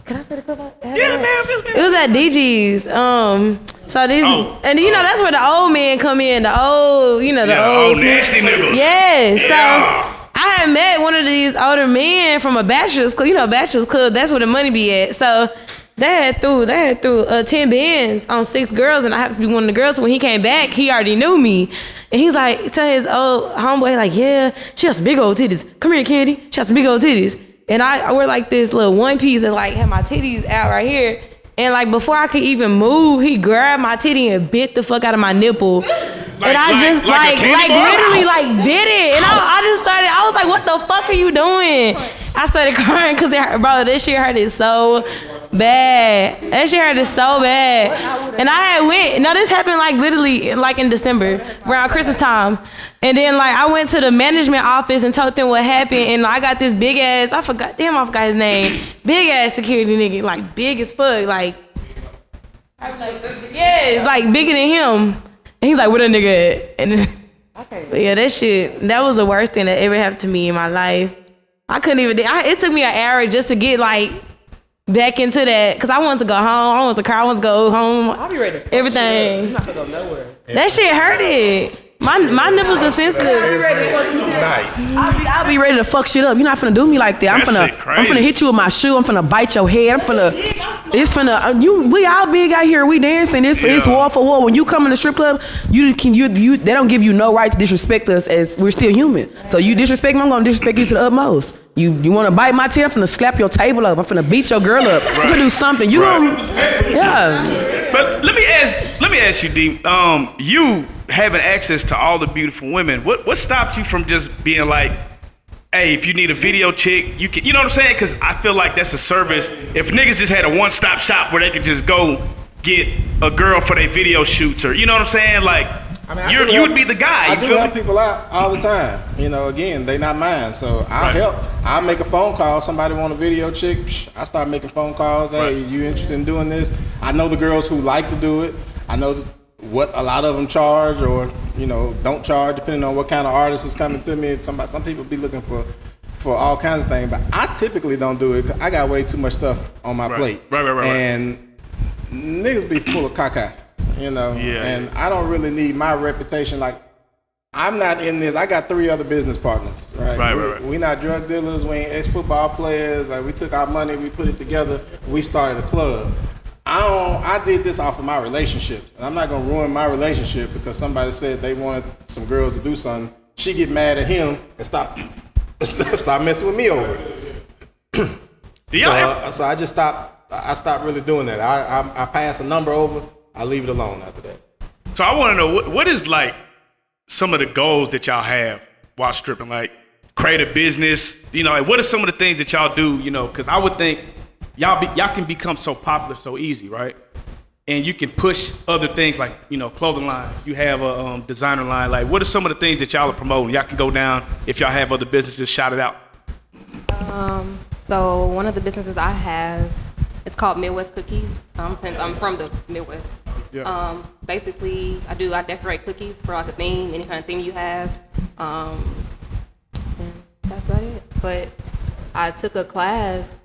Can I say the club? Yeah, man. It was at DG's. So these, and that's where the old men come in. The old, the old nasty niggas. Yeah. So I had met one of these older men from a bachelor's club. Bachelor's club. That's where the money be at. So they had threw 10 bands on 6 girls, and I happened to be one of the girls. So when he came back, he already knew me. And he's like, tell his old homeboy, like, yeah, she has some big old titties. Come here, Candy. She has some big old titties. And I wear like this little one piece and like had my titties out right here. And like before I could even move, he grabbed my titty and bit the fuck out of my nipple. And I just literally like bit it. And I was like, what the fuck are you doing? I started crying because bro, this shit hurted so bad. That shit hurted so bad. And I had this happened like literally like in December, around Christmas time. And then like I went to the management office and told them what happened. And I got this big ass, I forgot his name. Big ass security nigga, like big as fuck. Like, it's like bigger than him. And he's like, what a nigga at? And then, but yeah, that was the worst thing that ever happened to me in my life. I couldn't even, it took me an hour just to get like back into that, because I wanted to go home. I wanted to cry. I wanted to go home. I'll be ready to everything. You're not gonna go nowhere. That shit hurted. My nipples are sensitive. I'll be ready to fuck shit up. You're not finna do me like that. I'm finna hit you with my shoe. I'm finna bite your head. We all big out here. We dancing. It's wall for wall. When you come in the strip club, they don't give you no right to disrespect us, as we're still human. So you disrespect me, I'm gonna disrespect you to the utmost. You wanna bite my tail? I'm finna slap your table up. I'm finna beat your girl up. I'm finna do something. But let me ask you, D. You having access to all the beautiful women, what stops you from just being like, hey, if you need a video chick, you can, you know what I'm saying? Because I feel like that's a service. If niggas just had a one-stop shop where they could just go get a girl for their video shoots, or you know what I'm saying? Like, you would be the guy. I do help people out all the time. Again, they not mine, so I'll help. I'll make a phone call. Somebody want a video chick, I start making phone calls. Hey, you interested in doing this? I know the girls who like to do it. I know what a lot of them charge, or don't charge, depending on what kind of artist is coming to me. Some people be looking for all kinds of things, but I typically don't do it because I got way too much stuff on my plate. Right. And niggas be full of caca, and I don't really need my reputation. Like, I'm not in this. I got 3 other business partners, right? We not drug dealers. We ain't ex-football players. Like, we took our money, we put it together, we started a club. I did this off of my relationships, and I'm not gonna ruin my relationship because somebody said they wanted some girls to do something. She get mad at him and stop messing with me over it. So I just stopped. I stopped really doing that. I pass a number over. I leave it alone after that. So I want to know what is like some of the goals that y'all have while stripping, like create a business. Like what are some of the things that y'all do? Because I would think. Y'all can become so popular so easy, right? and you can push other things like, you know, clothing line. You have a designer line. Like, what are some of the things that y'all are promoting? Y'all can go down if y'all have other businesses, shout it out. So one of the businesses I have, it's called Midwest Cookies. Since I'm from the Midwest. Yeah. Basically, I decorate cookies for like a theme, any kind of theme you have. And that's about it. But I took a class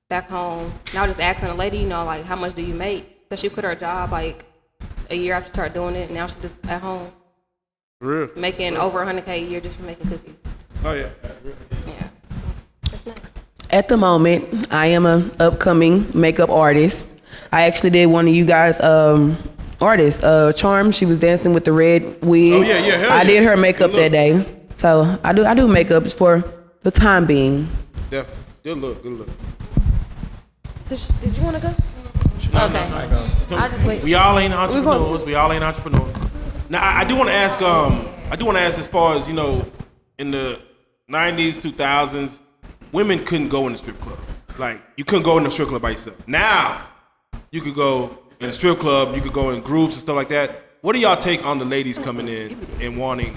back home, and I was just asking a lady, you know, like, how much do you make? So she quit her job like a year after she started doing it, and now she's just at home. Real. Making over $100K a year just for making cookies. Oh yeah. Yeah. That's nice. At the moment, I am an upcoming makeup artist. I actually did one of you guys' artists, Charm. She was dancing with the red wig. Oh yeah, hell I yeah. did her makeup that day. So I do makeup for the time being. Yeah. Good look. Did you want to go? No. I'll just wait. We all ain't entrepreneurs. Now I do want to ask. As far as, you know, in the 90s, 2000s, women couldn't go in the strip club. Like, you couldn't go in the strip club by yourself. Now you could go in a strip club. You could go in groups and stuff like that. What do y'all take on the ladies coming in and wanting?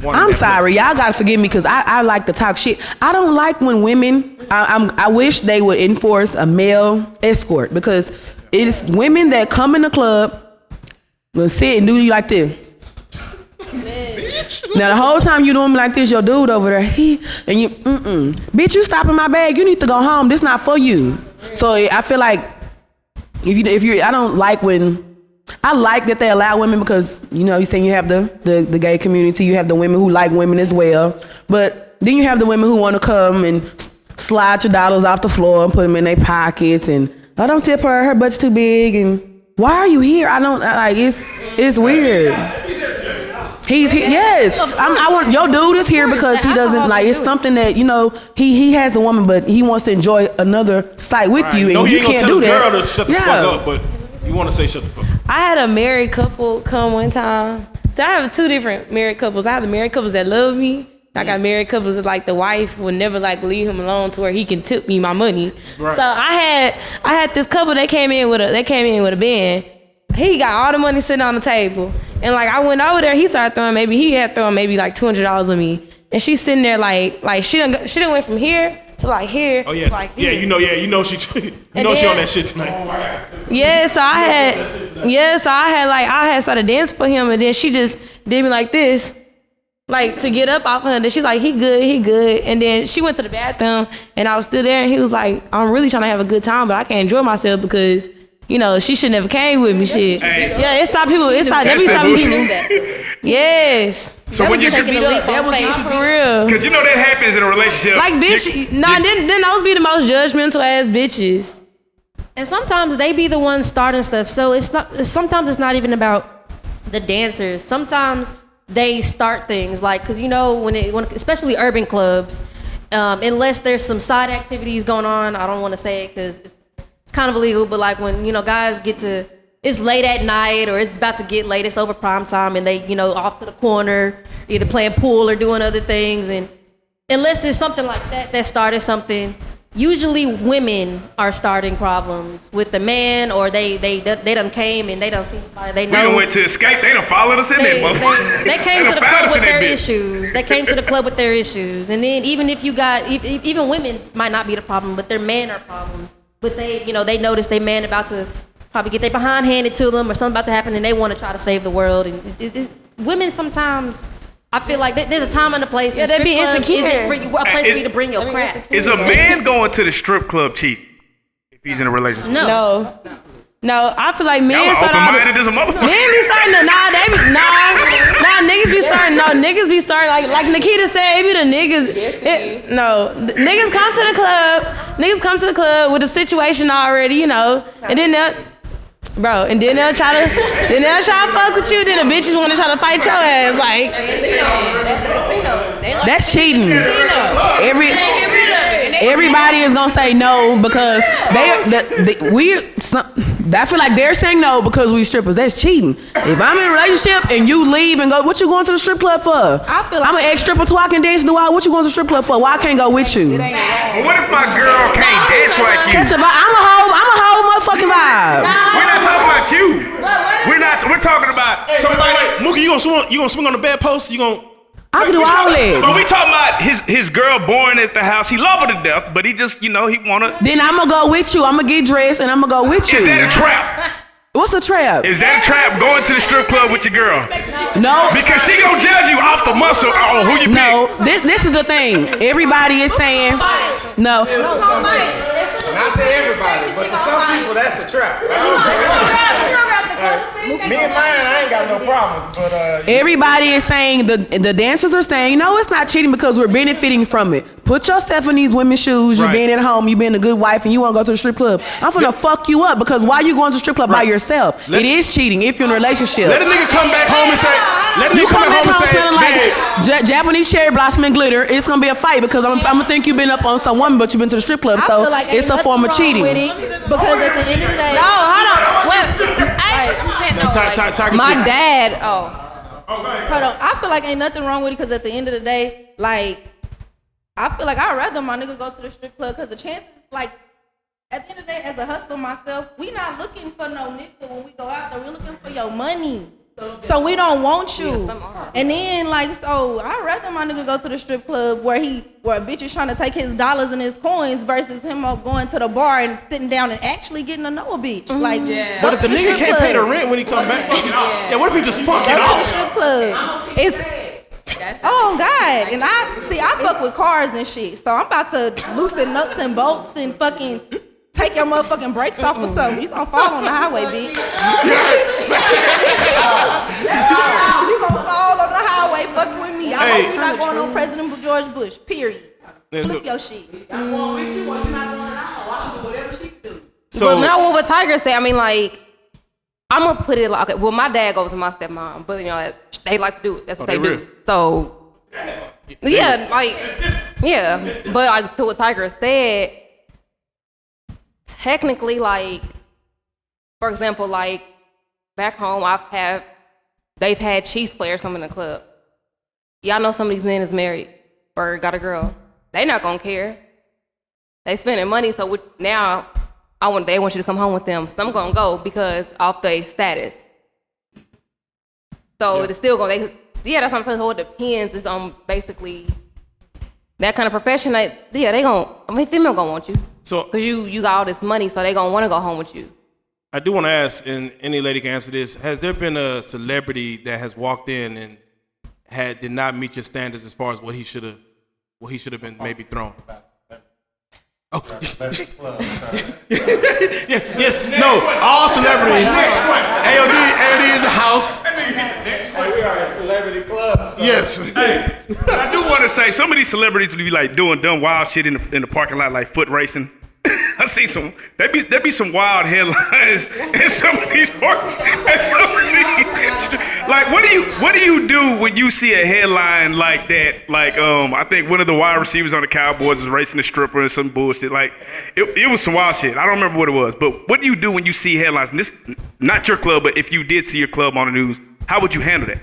I'm sorry, y'all gotta forgive me because I like to talk shit. I don't like when women. I wish they would enforce a male escort because it's women that come in the club, will sit and do you like this. Now the whole time you doing me like this, your dude over there, bitch, you stopping my bag. You need to go home. This not for you. So I feel like if you, I don't like when. I like that they allow women because, you know, you're saying you have the gay community, you have the women who like women as well, but then you have the women who want to come and slide your dollars off the floor and put them in their pockets and, oh, don't tip her butt's too big, and why are you here? It's weird. Yes. I want your dude is here because he doesn't like. It's something that, you know, he has a woman, but he wants to enjoy another sight with you, and no, you can't do that. Girl to shut the fuck up, but you want to say shut the fuck up. I had a married couple come one time. So I have two different married couples. I have the married couples that love me. I got married couples that, like, the wife would never, like, leave him alone to where he can tip me my money. Right. So I had this couple that came in with a band. He got all the money sitting on the table, and, like, I went over there. He started throwing like $200 on me, and she's sitting there like she done went from here to like here. Oh yes, like here. You know she she on that shit tonight. Yeah, so I had started dancing for him, and then she just did me like this, like to get up off of her. Then she's like, he good, and then she went to the bathroom, and I was still there, and he was like, I'm really trying to have a good time, but I can't enjoy myself because, you know, she should never came with me. Shit. Hey. Yeah, it stopped people. It stopped. That be stopping people. Yes. So when you taking a leap on faith, for real. Because you know that happens in a relationship. Like, bitch, then those be the most judgmental ass bitches. And sometimes they be the ones starting stuff. So sometimes it's not even about the dancers. Sometimes they start things like, because, you know, when especially urban clubs, unless there's some side activities going on, I don't want to say it because it's kind of illegal, but like when, you know, guys it's late at night or it's about to get late, it's over prime time, and they, you know, off to the corner, either playing pool or doing other things. And unless it's something like that started something, usually women are starting problems with the man, or they done came and they done seen somebody they know. We done went to escape, they done followed us in there, motherfucker. They came to the club with their issues. They came to the club with their issues. And then even if you got, even women might not be the problem, but their men are problems. But they, you know, they notice their man about to probably get their behind handed to them or something about to happen, and they want to try to save the world. And women sometimes, I feel like there's a time and a place. Yeah, they be insecure. A place for you to bring your crap. Is a man going to the strip club cheap if he's in a relationship? No, I feel like men start open-minded as a motherfucker. Men be starting to niggas be starting like Nikita said, it be the niggas. Niggas come to the club with a situation already, you know, and then they'll try to fuck with you. Then the bitches want to try to fight your ass. Like, that's cheating. Everybody is gonna say no because I feel like they're saying no because we strippers. That's cheating. If I'm in a relationship and you leave and go, what you going to the strip club for? I'm an ex-stripper too. I can dance the wild. What you going to the strip club for? Why I can't go with you? Well, what if my girl can't dance like you? I'm a whole fucking vibe. We're not talking about you. We're talking about somebody. Wait, Mookie, you gonna swing on the bedpost? You gonna? I can do all that. But we talking about his girl born at the house. He love her to death, but he just, he wanna. Then I'm gonna go with you. I'm gonna get dressed and I'm gonna go with you. Is that a trap? What's a trap? Is that a trap going to the strip club with your girl? No. Because she gonna judge you off the muscle on who you pick. No, this is the thing. Everybody is saying no. Not to everybody, but to some people, that's a trap. Me and mine, I ain't got no problems. But Everybody is saying the dancers are saying no, it's not cheating because we're benefiting from it. Put yourself in these women's shoes. You're being at home. You're being a good wife, and you want to go to the strip club. I'm finna fuck you up because why you going to the strip club by yourself? It is cheating if you're in a relationship. Let a nigga come back home and say. Let a nigga You come back home and say, smelling like Japanese cherry blossom and glitter. It's gonna be a fight because I'm gonna think you've been up on some woman, but you've been to the strip club. I So feel like it's a form of cheating. with it because at the end of the day, No, hold on. I'm saying no. My dad. hold on. I feel like ain't nothing wrong with it because at the end of the day, like, I feel like I'd rather my nigga go to the strip club because the chances, like, at the end of the day, as a hustler myself, we not looking for no nigga when we go out there. We're looking for your money. So we don't want you. And then, like, so I'd rather my nigga go to the strip club where a bitch is trying to take his dollars and his coins versus him going to the bar and sitting down and actually getting to know a bitch. Like, But if the nigga can't pay the rent when he come back, what if he just fuck go it to the off? strip club. It's Oh God! And I fuck with cars and shit, so I'm about to loosen nuts and bolts and fucking take your motherfucking brakes off or something. You gonna fall on the highway, bitch. You gonna fall on the highway fucking with me. I hope you're not going on President George Bush. Period. Flip your shit. I'm going with you, or you're not going out. I can do whatever she can do. but now what Tiger say? I mean, like, I'm gonna put it like, okay, well, my dad goes to my stepmom, but they like to do it. That's what they do. So yeah, but like to what Tiger said, technically, like, for example, like back home, they've had Chiefs players come in the club. Y'all know some of these men is married or got a girl. They not gonna care. They spending money, so now they want you to come home with them. Some gonna go because of their status. So it's still gonna. That's what I'm saying. So it depends. It's on basically that kind of profession. They gonna. I mean, female gonna want you. So because you got all this money, so they gonna want to go home with you. I do want to ask, and any lady can answer this: has there been a celebrity that has walked in and did not meet your standards as far as what he should have been maybe thrown? Oh, yes, no, all celebrities. AOD is the house. we are a celebrity club. So. Yes. Hey, I do want to say some of these celebrities be like doing dumb wild shit in the parking lot, like foot racing. I see there be some wild headlines in some of these like what do you do when you see a headline like that? Like I think one of the wide receivers on the Cowboys was racing a stripper and some bullshit. Like it was some wild shit. I don't remember what it was, but what do you do when you see headlines? And this not your club, but if you did see your club on the news, how would you handle that?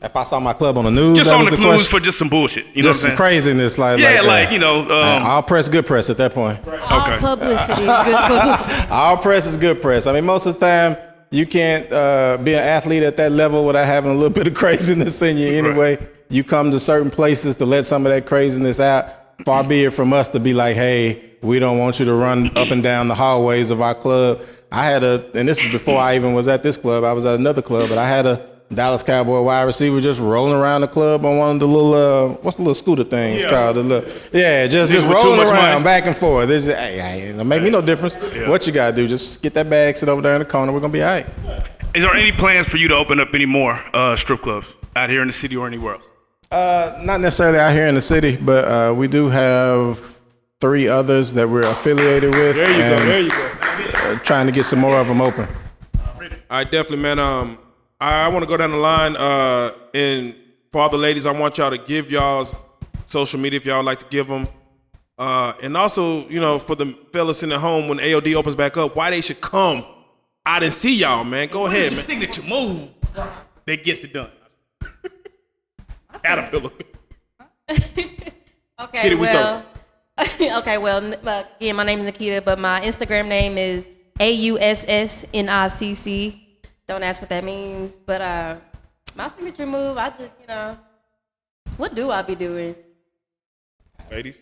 If I saw my club on the news, just that on was the news question? for just some bullshit, you just know what I'm some saying? craziness, like all press, good press at that point. All publicity is good publicity. All press is good press. I mean, most of the time you can't be an athlete at that level without having a little bit of craziness in you. Anyway, you come to certain places to let some of that craziness out. Far be it from us to be like, hey, we don't want you to run up and down the hallways of our club. And this is before I even was at this club. I was at another club, but I had a Dallas Cowboy wide receiver just rolling around the club on one of the little what's the little scooter things called? Just rolling around back and forth. It make me no difference. Yeah. What you gotta do? Just get that bag, sit over there in the corner. We're gonna be all right. Is there any plans for you to open up any more strip clubs out here in the city or anywhere else? Not necessarily out here in the city, but we do have 3 others that we're affiliated with. There you go. Trying to get some more of them open. All right, definitely, man. I want to go down the line, and for all the ladies, I want y'all to give y'all's social media if y'all like to give them. And also, for the fellas in the home, when AOD opens back up, why they should come out and see y'all, man. Go ahead, man. Signature move that gets it done. Caterpillar. Okay, well, again, my name is Nikita, but my Instagram name is AUSSNICC. Don't ask what that means. But my signature move, I just, what do I be doing? Ladies?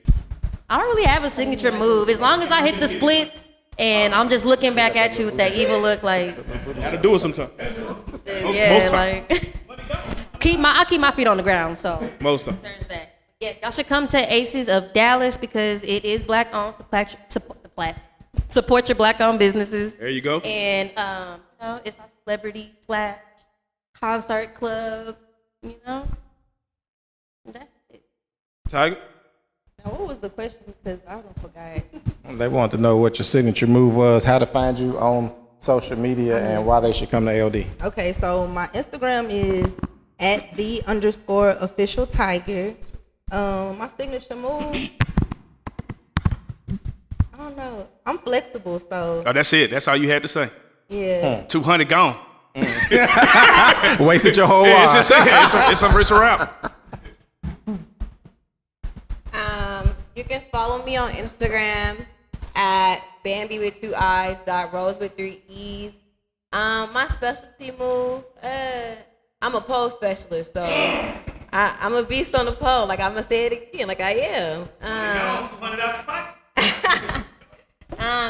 I don't really have a signature move. As long as I hit the splits and I'm just looking back at you with that evil look, like. Gotta do it sometime. Yeah, like. I keep my feet on the ground, so. Most of them. There's that. Yes, y'all should come to Aces of Dallas because it is black owned. Support your black owned businesses. There you go. And it's a celebrity / concert club. That's it. Tiger? Now, what was the question? Because I don't forget. They want to know what your signature move was, how to find you on social media, and why they should come to AOD. Okay, so my Instagram is @the_official tiger. My signature move, I don't know. I'm flexible, so. Oh, that's it. That's all you had to say. Yeah. 200 gone. Wasted your whole life. It's a wrap. You can follow me on Instagram at Bambi with 2 eyes, .rose with 3 E's. My specialty move, I'm a pole specialist, so I'm a beast on the pole. Like, I'm gonna say it again, like I am.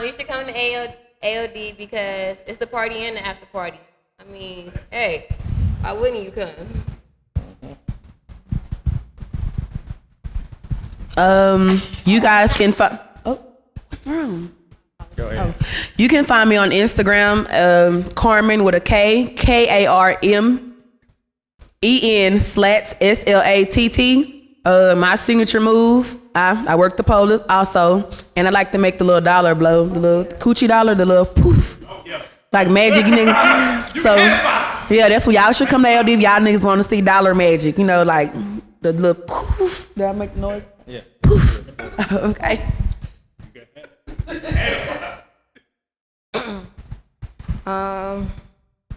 You should come to AOD because it's the party and the after party. I mean, hey, why wouldn't you come? You guys can find. Oh, what's wrong? Go ahead. You can find me on Instagram, Carmen with a K, KARMEN slats SLATT. My signature move. I work the pole also, and I like to make the little dollar blow, the little coochie dollar, the little poof, like magic, nigga. So yeah, that's what y'all should come to AOD if y'all niggas want to see dollar magic. Like the little poof. Did I make the noise? Yeah. Poof. Okay.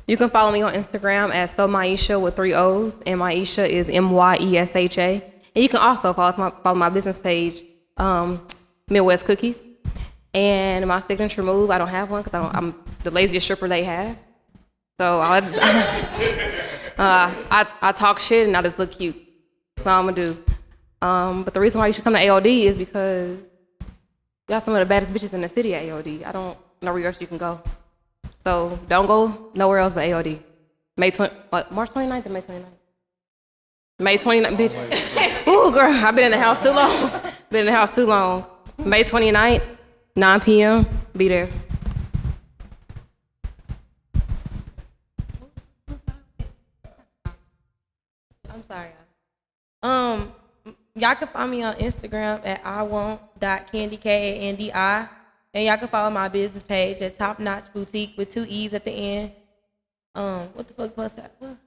You can follow me on Instagram at SoMaisha with 3 O's, and Maisha is MYESHA. And you can also follow my business page, Midwest Cookies. And my signature move, I don't have one because I'm the laziest stripper they have. So I just I talk shit and I just look cute. That's all I'm gonna do. But the reason why you should come to AOD is because we got some of the baddest bitches in the city at AOD. I don't know where else you can go. So don't go nowhere else but AOD. March 29th or May 29th? May 29th, bitch. Ooh, girl, I've been in the house too long. May 29th, 9 p.m., be there. I'm sorry. Y'all can find me on Instagram at iwant.candy, KANDI. And y'all can follow my business page at Top Notch Boutique with 2 E's at the end. What the fuck was that? What?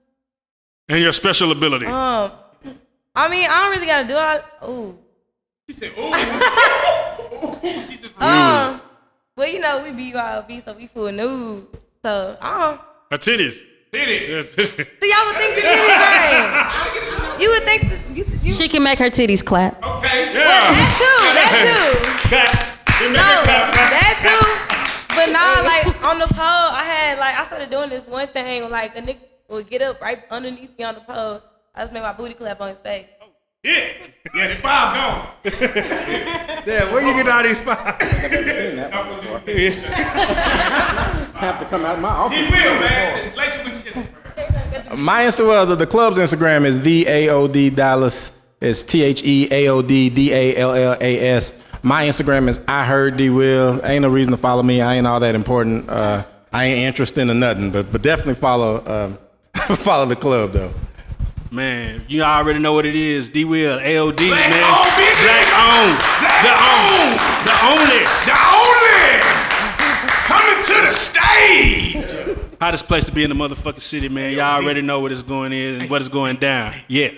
And your special ability. I mean, I don't really gotta do all. Ooh. She said, ooh. Well, we BYOB, so we full nude. So, Her titties. So y'all would think the titties right. You would think She can make her titties clap. Okay. Yeah. Well, that too. That too. But now, like, on the pole, I started doing this one thing, like, a nigga would get up right underneath me on the pole. I just made my booty clap on his face. Yeah, the 5 gone. Yeah, where you get all these 5? I've never seen that one before. Have to come out of my office. He will, man. My Instagram, the club's Instagram is the AOD Dallas. It's TheAODDallas. My Instagram is I heard D Will. Ain't no reason to follow me. I ain't all that important. I ain't interested in nothing, but definitely follow the club though. Man, you already know what it is. D Will, AOD, Black man. owned, bitch. Black owned. The only. Coming to the stage. Hottest place to be in the motherfucking city, man. Y'all already know what is going in and what is going down. Yeah.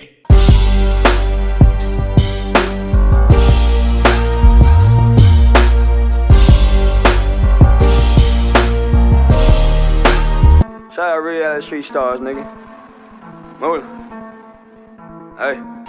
Shout out Reallyfe Street Stars, nigga. Move it. Hey.